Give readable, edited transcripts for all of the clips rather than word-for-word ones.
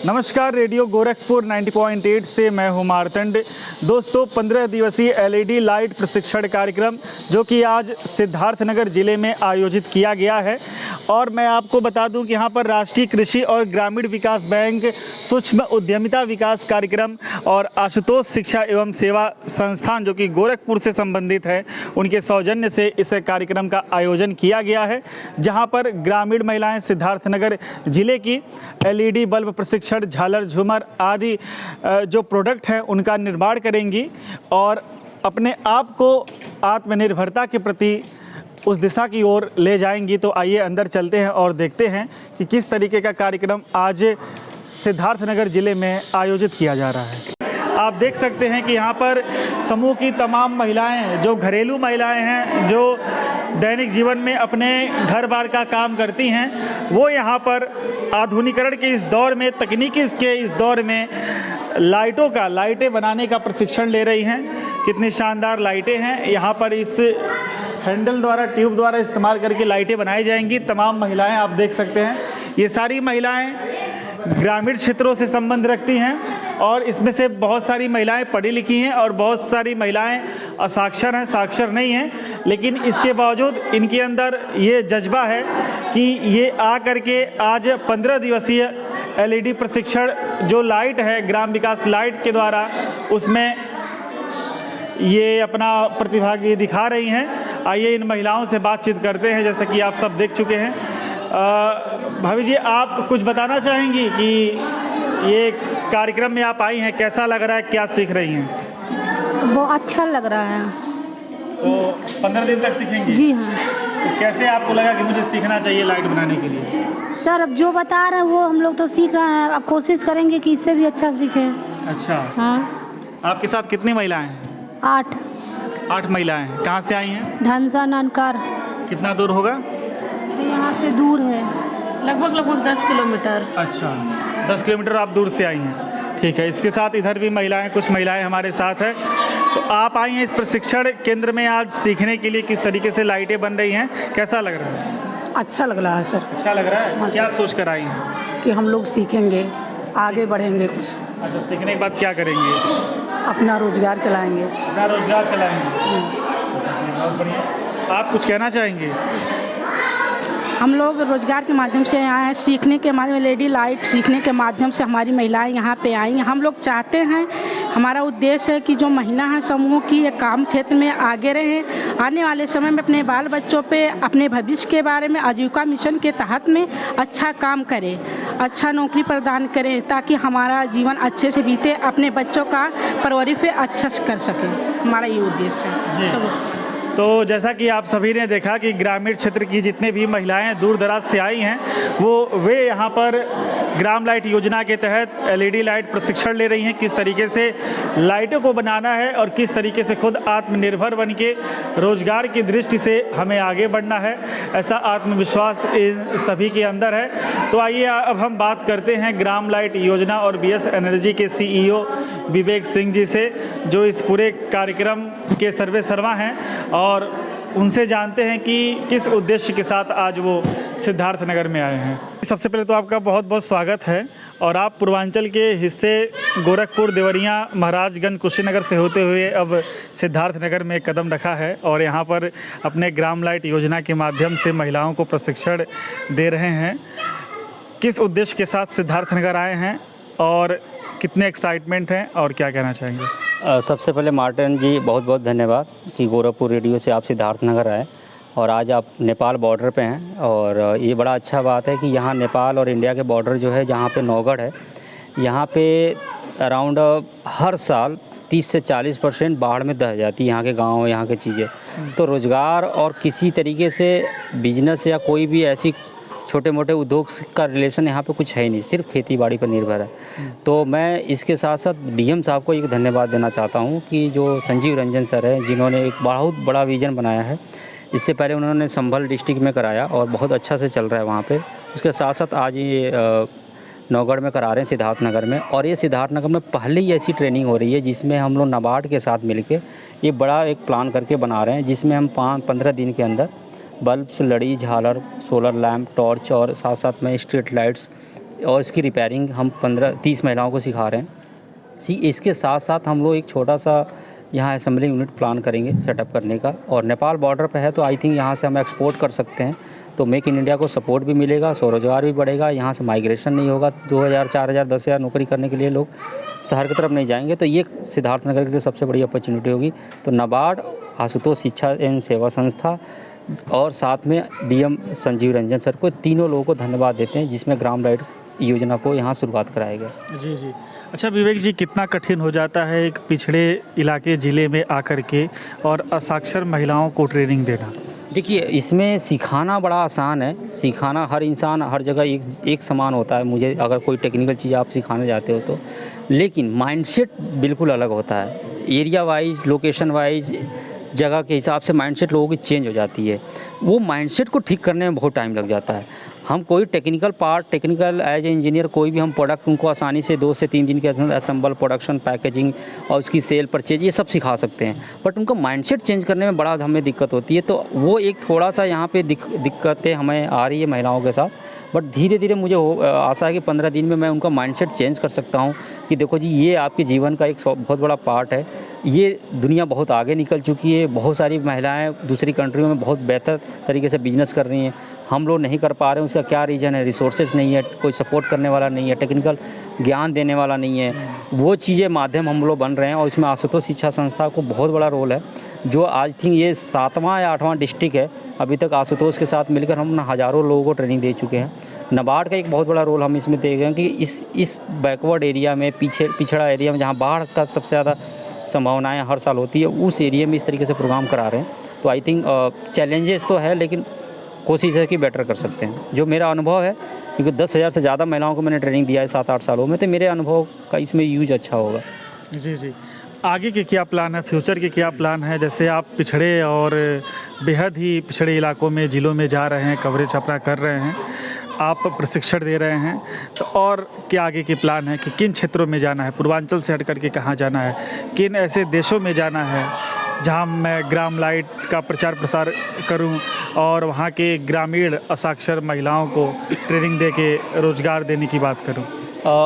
नमस्कार, रेडियो गोरखपुर 90.8 से मैं हूं मार्तंड। दोस्तों, 15 दिवसीय एलईडी लाइट प्रशिक्षण कार्यक्रम जो कि आज सिद्धार्थनगर ज़िले में आयोजित किया गया है और मैं आपको बता दूं कि यहां पर राष्ट्रीय कृषि और ग्रामीण विकास बैंक, सूक्ष्म उद्यमिता विकास कार्यक्रम और आशुतोष शिक्षा एवं सेवा संस्थान जो कि गोरखपुर से संबंधित है, उनके सौजन्य से इस कार्यक्रम का आयोजन किया गया है, जहां पर ग्रामीण महिलाएं सिद्धार्थनगर ज़िले की एलईडी बल्ब प्रशिक्षण, झालर, झूमर आदि जो प्रोडक्ट हैं उनका निर्माण करेंगी और अपने आप को आत्मनिर्भरता के प्रति उस दिशा की ओर ले जाएंगी। तो आइए अंदर चलते हैं और देखते हैं कि किस तरीके का कार्यक्रम आज सिद्धार्थनगर ज़िले में आयोजित किया जा रहा है। आप देख सकते हैं कि यहाँ पर समूह की तमाम महिलाएं, जो घरेलू महिलाएं हैं, जो दैनिक जीवन में अपने घर बार का काम करती हैं, वो यहाँ पर आधुनिकीकरण के इस दौर में, तकनीकी के इस दौर में लाइटें बनाने का प्रशिक्षण ले रही हैं। कितनी शानदार लाइटें हैं। यहाँ पर इस हैंडल द्वारा, ट्यूब द्वारा इस्तेमाल करके लाइटें बनाई जाएंगी। तमाम महिलाएं आप देख सकते हैं, ये सारी महिलाएं ग्रामीण क्षेत्रों से संबंध रखती हैं और इसमें से बहुत सारी महिलाएं पढ़ी लिखी हैं और बहुत सारी महिलाएं असाक्षर हैं, साक्षर नहीं हैं, लेकिन इसके बावजूद इनके अंदर ये जज्बा है कि ये आ करके आज 15 दिवसीय एलईडी प्रशिक्षण जो लाइट है, ग्राम विकास लाइट के द्वारा, उसमें ये अपना प्रतिभागी दिखा रही हैं। आइए इन महिलाओं से बातचीत करते हैं। जैसा कि आप सब देख चुके हैं, भाभी जी, आप कुछ बताना चाहेंगी कि ये कार्यक्रम में आप आई हैं, कैसा लग रहा है, क्या सीख रही हैं? बहुत अच्छा लग रहा है। तो 15 दिन तक सीखेंगी? जी हाँ। तो कैसे आपको लगा कि मुझे सीखना चाहिए लाइट बनाने के लिए? सर, अब जो बता रहे हैं वो हम लोग तो सीख रहे हैं, अब कोशिश करेंगे कि इससे भी अच्छा सीखें। अच्छा। हाँ। आपके साथ कितनी महिलाएं हैं? 8 महिलाएं हैं। कहाँ से आई हैं? धनसा नानकार। कितना दूर होगा? यहाँ से दूर है, लगभग 10 किलोमीटर। अच्छा, 10 किलोमीटर आप दूर से आई हैं। ठीक है। इसके साथ इधर भी महिलाएं, कुछ महिलाएं हमारे साथ हैं। तो आप आई हैं इस प्रशिक्षण केंद्र में आज सीखने के लिए, किस तरीके से लाइटें बन रही हैं, कैसा लग रहा है? अच्छा लग रहा है सर। अच्छा लग रहा है। हाँ, क्या सोच कर आई हैं? कि हम लोग सीखेंगे, आगे बढ़ेंगे कुछ। अच्छा, सीखने के बाद क्या करेंगे? अपना रोजगार चलाएंगे। अपना रोजगार चलाएंगे। अच्छा, बहुत बढ़िया। आप कुछ कहना चाहेंगे? हम लोग रोजगार के माध्यम से आए हैं, सीखने के माध्यम में एलईडी लाइट सीखने के माध्यम से हमारी महिलाएं यहाँ पे आई हैं। हम लोग चाहते हैं, हमारा उद्देश्य है कि जो महिला हैं समूह की, ये काम क्षेत्र में आगे रहें, आने वाले समय में अपने बाल बच्चों पे, अपने भविष्य के बारे में आजीविका मिशन के तहत में अच्छा काम करें, अच्छा नौकरी प्रदान करें, ताकि हमारा जीवन अच्छे से बीते, अपने बच्चों का परवरिश अच्छा कर सकें। हमारा ये उद्देश्य है सब। तो जैसा कि आप सभी ने देखा कि ग्रामीण क्षेत्र की जितने भी महिलाएं दूर दराज से आई हैं, वे यहाँ पर ग्राम लाइट योजना के तहत एलईडी लाइट प्रशिक्षण ले रही हैं, किस तरीके से लाइटों को बनाना है और किस तरीके से खुद आत्मनिर्भर बन के रोजगार की दृष्टि से हमें आगे बढ़ना है, ऐसा आत्मविश्वास इन सभी के अंदर है। तो आइए अब हम बात करते हैं ग्राम लाइट योजना और बीएस एनर्जी के सीईओ विवेक सिंह जी से, जो इस पूरे कार्यक्रम के सर्वेसर्वा हैं, और उनसे जानते हैं कि किस उद्देश्य के साथ आज वो सिद्धार्थनगर में आए हैं। सबसे पहले तो आपका बहुत बहुत स्वागत है। और आप पूर्वांचल के हिस्से गोरखपुर, देवरिया, महाराजगंज, कुशीनगर से होते हुए अब सिद्धार्थनगर में कदम रखा है और यहाँ पर अपने ग्राम लाइट योजना के माध्यम से महिलाओं को प्रशिक्षण दे रहे हैं। किस उद्देश्य के साथ सिद्धार्थनगर आए हैं और कितने एक्साइटमेंट हैं और क्या कहना चाहेंगे? सबसे पहले मार्टिन जी, बहुत बहुत धन्यवाद कि गोरखपुर रेडियो से आप सिद्धार्थनगर आए और आज आप नेपाल बॉर्डर पे हैं। और ये बड़ा अच्छा बात है कि यहाँ नेपाल और इंडिया के बॉर्डर जो है, जहाँ पे नौगढ़ है, यहाँ पे अराउंड हर साल 30 से 40% बाढ़ में दह जाती है यहाँ के गाँव, यहाँ के चीज़ें। तो रोज़गार और किसी तरीके से बिजनेस या कोई भी ऐसी छोटे मोटे उद्योग का रिलेशन यहाँ पे कुछ है ही नहीं, सिर्फ खेती बाड़ी पर निर्भर है। तो मैं इसके साथ साथ डीएम साहब को एक धन्यवाद देना चाहता हूँ कि जो संजीव रंजन सर है, जिन्होंने एक बहुत बड़ा विज़न बनाया है। इससे पहले उन्होंने संभल डिस्ट्रिक्ट में कराया और बहुत अच्छा से चल रहा है वहाँ पे। उसके साथ साथ आज ये नौगढ़ में करा रहे हैं, सिद्धार्थनगर में। और ये सिद्धार्थनगर में पहले ही ऐसी ट्रेनिंग हो रही है जिसमें हम लोग नाबार्ड के साथ मिलके ये बड़ा एक प्लान करके बना रहे हैं, जिसमें हम 15 दिन के अंदर बल्ब्स, लड़ी, झालर, सोलर लैंप, टॉर्च और साथ साथ में स्ट्रीट लाइट्स और इसकी रिपेयरिंग हम 15-30 महिलाओं को सिखा रहे हैं। इसके साथ साथ हम लोग एक छोटा सा यहाँ असेंबलिंग यूनिट प्लान करेंगे सेटअप करने का, और नेपाल बॉर्डर पे है तो आई थिंक यहाँ से हम एक्सपोर्ट कर सकते हैं, तो मेक इन इंडिया को सपोर्ट भी मिलेगा, स्वरोजगार भी बढ़ेगा, यहाँ से माइग्रेशन नहीं होगा, 2000, 4000, 10,000 नौकरी करने के लिए लोग शहर की तरफ नहीं जाएंगे, तो ये सिद्धार्थनगर के लिए सबसे बड़ी अपॉर्चुनिटी होगी। तो नाबार्ड, आशुतोष शिक्षा एवं सेवा संस्था और साथ में डीएम संजीव रंजन सर को, तीनों लोगों को धन्यवाद देते हैं जिसमें ग्राम लाइट योजना को यहाँ शुरुआत कराया गया। जी जी। अच्छा विवेक जी, कितना कठिन हो जाता है एक पिछड़े इलाके ज़िले में आकर के और असाक्षर महिलाओं को ट्रेनिंग देना? देखिए, इसमें सिखाना बड़ा आसान है, सिखाना हर इंसान हर जगह एक समान होता है। मुझे अगर कोई टेक्निकल चीज़ आप सिखाने जाते हो तो, लेकिन माइंडसेट बिल्कुल अलग होता है। एरिया वाइज, लोकेशन वाइज, जगह के हिसाब से माइंडसेट लोगों की चेंज हो जाती है। वो माइंडसेट को ठीक करने में बहुत टाइम लग जाता है। हम कोई टेक्निकल एज ए इंजीनियर कोई भी हम प्रोडक्ट उनको आसानी से 2 से 3 दिन के अंदर असेंबल, प्रोडक्शन, पैकेजिंग और उसकी सेल, परचेज ये सब सिखा सकते हैं, बट उनको माइंडसेट चेंज करने में बड़ा हमें दिक्कत होती है। तो वो एक थोड़ा सा यहाँ पे दिक्कतें हमें आ रही है महिलाओं के साथ, बट धीरे धीरे मुझे आशा है कि 15 दिन में मैं उनका माइंडसेट चेंज कर सकता हूँ कि देखो जी, ये आपके जीवन का एक बहुत बड़ा पार्ट है। ये दुनिया बहुत आगे निकल चुकी है, बहुत सारी महिलाएं दूसरी कंट्रियों में बहुत बेहतर तरीके से बिजनेस कर रही हैं, हम लोग नहीं कर पा रहे हैं। उसका क्या रीज़न है? रिसोर्सेज नहीं है, कोई सपोर्ट करने वाला नहीं है, टेक्निकल ज्ञान देने वाला नहीं है। वो चीज़ें माध्यम हम लोग बन रहे हैं, और इसमें आशुतोष शिक्षा संस्था को बहुत बड़ा रोल है, जो आज थिंक ये 7वां या 8वां डिस्ट्रिक्ट है। अभी तक आशुतोष के साथ मिलकर हम हज़ारों लोगों को ट्रेनिंग दे चुके हैं। नाबार्ड का एक बहुत बड़ा रोल हम इसमें देख रहे हैं कि इस बैकवर्ड एरिया में, पिछड़ा एरिया में, जहाँ बाढ़ का सबसे ज़्यादा संभावनाएं हर साल होती है, उस एरिया में इस तरीके से प्रोग्राम करा रहे हैं। तो आई थिंक चैलेंजेस तो है, लेकिन कोशिश है कि बेटर कर सकते हैं। जो मेरा अनुभव है, क्योंकि 10,000 से ज़्यादा महिलाओं को मैंने ट्रेनिंग दिया है 7-8 सालों में, तो मेरे अनुभव का इसमें यूज अच्छा होगा। जी जी। आगे के क्या प्लान है, फ्यूचर के क्या प्लान है? जैसे आप पिछड़े और बेहद ही पिछड़े इलाकों में, ज़िलों में जा रहे हैं, कवरेज अपना कर रहे हैं, आप प्रशिक्षण दे रहे हैं, तो और क्या आगे के प्लान है कि किन क्षेत्रों में जाना है, पूर्वांचल से हट करके कहाँ जाना है, किन ऐसे देशों में जाना है जहाँ मैं ग्राम लाइट का प्रचार प्रसार करूं और वहाँ के ग्रामीण असाक्षर महिलाओं को ट्रेनिंग दे के रोज़गार देने की बात करूं?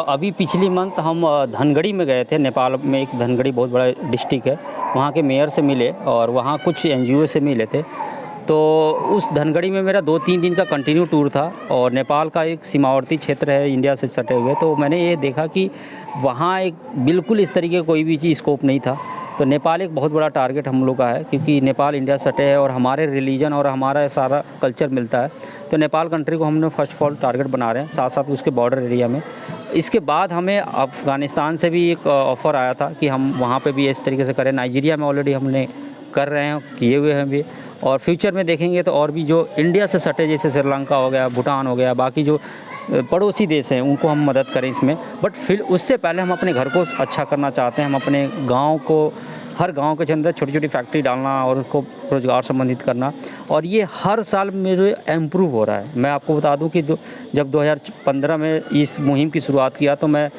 अभी पिछली मंथ हम धनगढ़ी में गए थे। नेपाल में एक धनगढ़ी बहुत बड़ा डिस्ट्रिक्ट है, वहाँ के मेयर से मिले और वहाँ कुछ NGO से मिले थे। तो उस धनगढ़ी में मेरा 2-3 दिन का कंटिन्यू टूर था, और नेपाल का एक सीमावर्ती क्षेत्र है इंडिया से सटे हुए, तो मैंने ये देखा कि वहाँ एक बिल्कुल इस तरीके का कोई भी चीज़ स्कोप नहीं था। तो नेपाल एक बहुत बड़ा टारगेट हम लोग का है, क्योंकि नेपाल इंडिया सटे है और हमारे रिलीजन और हमारा सारा कल्चर मिलता है। तो नेपाल कंट्री को हमने फर्स्ट ऑफ ऑल टारगेट बना रहे हैं, साथ साथ उसके बॉर्डर एरिया में। इसके बाद हमें अफ़गानिस्तान से भी एक ऑफ़र आया था कि हम वहाँ पे भी इस तरीके से करें। नाइजीरिया में ऑलरेडी हमने कर रहे हैं, किए हुए हैं भी, और फ्यूचर में देखेंगे तो और भी जो इंडिया से सटे, जैसे श्रीलंका हो गया, भूटान हो गया, बाकी जो पड़ोसी देश हैं उनको हम मदद करें इसमें। बट फिर उससे पहले हम अपने घर को अच्छा करना चाहते हैं। हम अपने गांव को, हर गांव के अंदर छोटी छोटी फैक्ट्री डालना और उसको रोज़गार संबंधित करना, और ये हर साल मेरे इम्प्रूव हो रहा है। मैं आपको बता दूं कि जब 2015 में इस मुहिम की शुरुआत किया तो मैं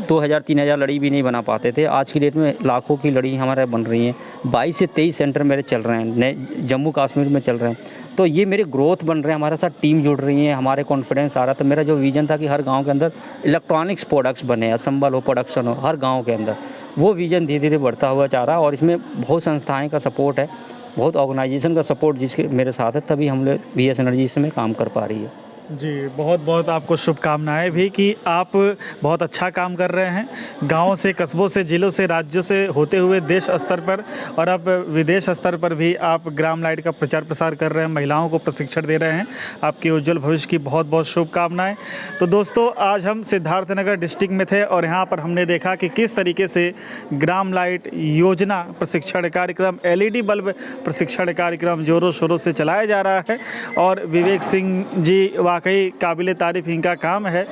2000-3000 लड़ी भी नहीं बना पाते थे। आज की डेट में लाखों की लड़ी हमारे बन रही हैं। 22 से 23 सेंटर मेरे चल रहे हैं, नए जम्मू कश्मीर में चल रहे हैं। तो ये मेरे ग्रोथ बन रहे हैं, हमारे साथ टीम जुड़ रही है, हमारे कॉन्फिडेंस आ रहा है। तो मेरा जो विज़न था कि हर गांव के अंदर इलेक्ट्रॉनिक्स प्रोडक्ट्स बने, असेंबल हो, प्रोडक्शन हो हर गाँव के अंदर, वो विज़न धीरे धीरे बढ़ता हुआ जा रहा है। और इसमें बहुत संस्थाएँ का सपोर्ट है, बहुत ऑर्गेनाइजेशन का सपोर्ट जिसके मेरे साथ है, तभी हम लोग VS एनर्जी इसमें काम कर पा रही है। जी, बहुत बहुत आपको शुभकामनाएं भी कि आप बहुत अच्छा काम कर रहे हैं, गाँव से, कस्बों से, ज़िलों से, राज्यों से होते हुए देश स्तर पर और अब विदेश स्तर पर भी आप ग्राम लाइट का प्रचार प्रसार कर रहे हैं, महिलाओं को प्रशिक्षण दे रहे हैं। आपके उज्जवल भविष्य की बहुत बहुत शुभकामनाएं। तो दोस्तों, आज हम सिद्धार्थनगर डिस्ट्रिक्ट में थे और यहाँ पर हमने देखा कि किस तरीके से ग्राम लाइट योजना प्रशिक्षण कार्यक्रम, LED बल्ब प्रशिक्षण कार्यक्रम ज़ोरों शोरों से चलाया जा रहा है। और विवेक सिंह जी वाकई काबिल तारीफ़ इनका काम है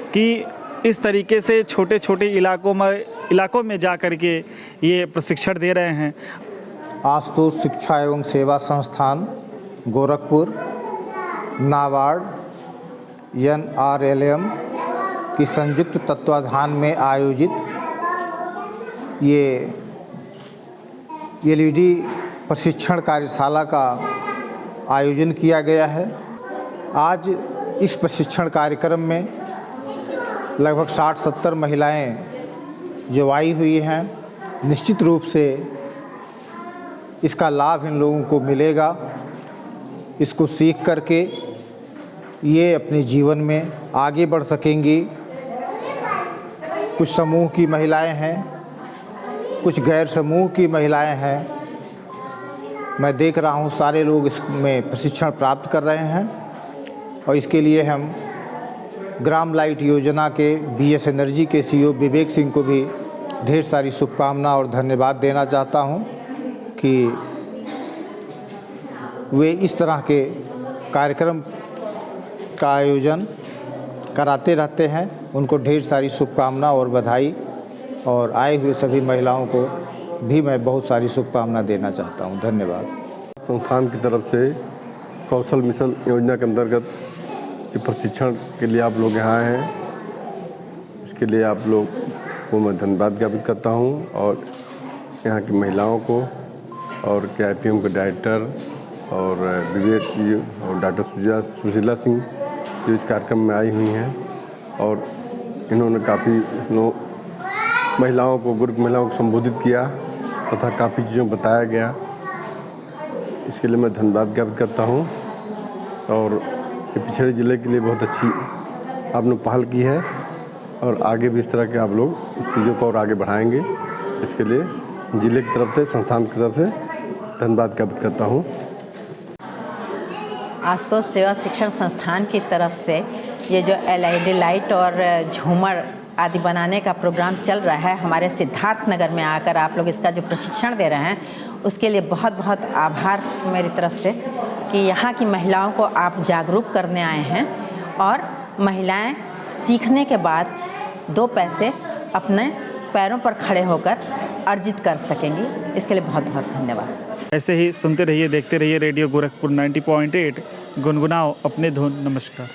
कि इस तरीके से छोटे छोटे इलाकों में जा कर के ये प्रशिक्षण दे रहे हैं। आशुतोष शिक्षा एवं सेवा संस्थान गोरखपुर, नाबार्ड, NRLM की संयुक्त तत्वाधान में आयोजित ये LED प्रशिक्षण कार्यशाला का आयोजन किया गया है। आज इस प्रशिक्षण कार्यक्रम में लगभग 60-70 महिलाएं जो आई हुई हैं। निश्चित रूप से इसका लाभ इन लोगों को मिलेगा। इसको सीख करके ये अपने जीवन में आगे बढ़ सकेंगी। कुछ समूह की महिलाएं हैं, कुछ गैर समूह की महिलाएं हैं। मैं देख रहा हूँ सारे लोग इसमें प्रशिक्षण प्राप्त कर रहे हैं और इसके लिए हम ग्राम लाइट योजना के बीएस एनर्जी के सीईओ विवेक सिंह को भी ढेर सारी शुभकामना और धन्यवाद देना चाहता हूँ कि वे इस तरह के कार्यक्रम का आयोजन कराते रहते हैं। उनको ढेर सारी शुभकामना और बधाई, और आए हुए सभी महिलाओं को भी मैं बहुत सारी शुभकामना देना चाहता हूँ। धन्यवाद। संस्थान की तरफ से कौशल मिशन योजना के अंतर्गत प्रशिक्षण के लिए आप लोग यहाँ आए हैं, इसके लिए आप लोग को मैं धन्यवाद ज्ञापित करता हूँ। और यहाँ की महिलाओं को और KIPM के डायरेक्टर और विवेक जी और डॉक्टर सुशीला सिंह जो इस कार्यक्रम में आई हुई हैं, और इन्होंने काफ़ी महिलाओं को, ग्रुप महिलाओं को संबोधित किया तथा काफ़ी चीज़ों बताया गया। इसके लिए मैं धन्यवाद ज्ञापित करता हूँ। और ये पिछड़े ज़िले के लिए बहुत अच्छी आपने पहल की है, और आगे भी इस तरह के आप लोग इस चीज़ों को और आगे बढ़ाएंगे। इसके लिए ज़िले की तरफ से, संस्थान की तरफ से धन्यवाद ज्ञापित करता हूँ। आशुतोष सेवा शिक्षण संस्थान की तरफ से ये जो LED लाइट और झूमर आदि बनाने का प्रोग्राम चल रहा है, हमारे सिद्धार्थ नगर में आकर आप लोग इसका जो प्रशिक्षण दे रहे हैं, उसके लिए बहुत बहुत आभार मेरी तरफ से कि यहाँ की महिलाओं को आप जागरूक करने आए हैं और महिलाएं सीखने के बाद 2 पैसे अपने पैरों पर खड़े होकर अर्जित कर सकेंगी। इसके लिए बहुत बहुत धन्यवाद। ऐसे ही सुनते रहिए, देखते रहिए रेडियो गोरखपुर 90.8। गुनगुनाओ अपने धुन। नमस्कार।